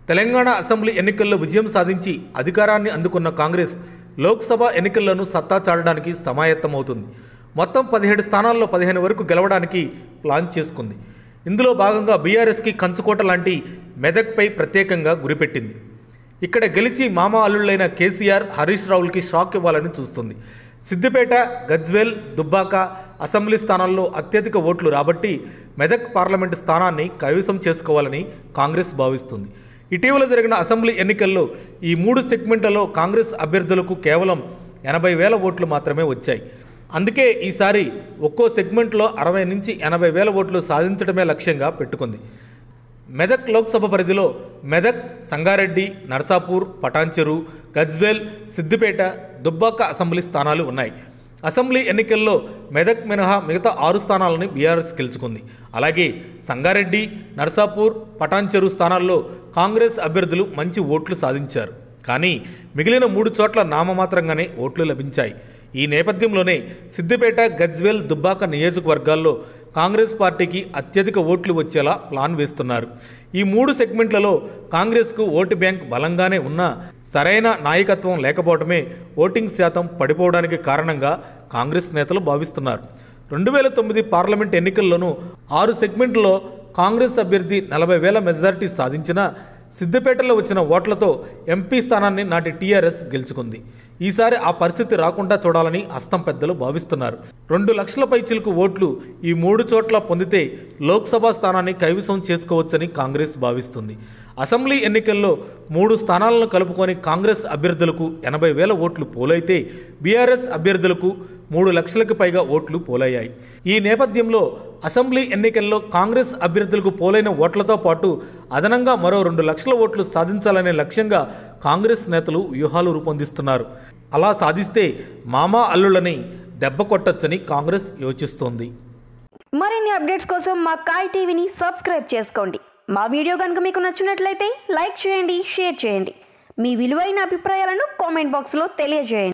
Telangana assembly ఎన్నికల్లో విజయం సాధించి అధికారాన్ని అందుకున్న కాంగ్రెస్ లోక్సభ ఎన్నికల్లోనూ సత్తా చాటడానికి సమాయత్తమవుతుంది. మొత్తం 17 స్థానాల్లో 15 వరకు గెలవడానికి ప్లాన్ చేసుకుంది. ఇందులో భాగంగా బీఆర్ఎస్కి కంచుకోట లాంటి మెదక్పై ప్రత్యేకంగా గురిపెట్టింది. ఇక్కడ గెలిచి మామా అల్లుళ్ళైన కేసీఆర్, హరీష్ రావులకి షాక్ ఇవ్వాలని చూస్తుంది. సిద్దిపేట, గజ్వేల్, దుబ్బాక అసెంబ్లీ స్థానాల్లో అత్యధిక ఓట్లు రాబట్టి మెదక్ పార్లమెంటు స్థానాన్ని కైవసం చేసుకోవాలని కాంగ్రెస్ భావిస్తుంది. ఇటీవల జరిగిన అసెంబ్లీ ఎన్నికల్లో ఈ 3 సెగ్మెంట్లలో కాంగ్రెస్ అభ్యర్థులకు కేవలం 80,000 ఓట్లు మాత్రమే వచ్చాయి. అందుకే ఈసారి ఒక్కో సెగ్మెంట్లో 60 నుంచి 80,000 ఓట్లు సాధించడమే లక్ష్యంగా పెట్టుకుంది. మెదక్ లోక్సభ పరిధిలో మెదక్, సంగారెడ్డి, నర్సాపూర్, పటాన్చెరు, గజ్వేల్, సిద్దిపేట, దుబ్బాక అసెంబ్లీ స్థానాలు ఉన్నాయి. అసెంబ్లీ ఎన్నికల్లో మెదక్ మినహా మిగతా 6 స్థానాలను బీఆర్ఎస్ గెలుచుకుంది. అలాగే సంగారెడ్డి, నర్సాపూర్, పటాన్చెరు స్థానాల్లో కాంగ్రెస్ అభ్యర్థులు మంచి ఓట్లు సాధించారు. కానీ మిగిలిన 3 చోట్ల నామమాత్రంగానే ఓట్లు లభించాయి. ఈ నేపథ్యంలోనే సిద్దిపేట, గజ్వేల్, దుబ్బాక నియోజకవర్గాల్లో కాంగ్రెస్ పార్టీకి అత్యధిక ఓట్లు వచ్చేలా ప్లాన్ వేస్తున్నారు. ఈ 3 సెగ్మెంట్లలో కాంగ్రెస్కు ఓటు బ్యాంక్ బలంగానే ఉన్నా సరైన నాయకత్వం లేకపోవడమే ఓటింగ్ శాతం పడిపోవడానికి కారణంగా కాంగ్రెస్ నేతలు భావిస్తున్నారు. 2009 పార్లమెంట్ ఎన్నికల్లోనూ 6 సెగ్మెంట్లలో కాంగ్రెస్ అభ్యర్థి 40,000 మెజారిటీ సాధించినా సిద్దిపేటలో వచ్చిన ఓట్లతో ఎంపీ స్థానాన్ని నాటి టీఆర్ఎస్ గెలుచుకుంది. ఈసారి ఆ పరిస్థితి రాకుండా చూడాలని అస్తం పెద్దలు భావిస్తున్నారు. 2 లక్షల పైచిలకు ఓట్లు ఈ 3 చోట్ల పొందితే లోక్సభ స్థానాన్ని కైవసం చేసుకోవచ్చని కాంగ్రెస్ భావిస్తుంది. అసెంబ్లీ ఎన్నికల్లో 3 స్థానాలను కలుపుకొని కాంగ్రెస్ అభ్యర్థులకు 80,000 ఓట్లు పోలైతే బీఆర్ఎస్ అభ్యర్థులకు 3 లక్షలకు పైగా ఓట్లు పోలయ్యాయి. ఈ నేపథ్యంలో అసెంబ్లీ ఎన్నికల్లో కాంగ్రెస్ అభ్యర్థులకు పోలైన ఓట్లతో పాటు అదనంగా మరో 2 లక్షల ఓట్లు సాధించాలనే లక్ష్యంగా కాంగ్రెస్ నేతలు వ్యూహాలు రూపొందిస్తున్నారు. అలా సాధిస్తే మామా అల్లుళ్ళని దెబ్బ కొట్టొచ్చని కాంగ్రెస్ యోచిస్తోంది. మరిన్ని అప్డేట్స్ కోసం మా కాయ్ టీవీని సబ్స్క్రైబ్ చేసుకోండి. మా వీడియో కనుక మీకు నచ్చినట్లయితే లైక్ చేయండి, షేర్ చేయండి. మీ విలువైన అభిప్రాయాలను కామెంట్ బాక్స్లో తెలియజేయండి.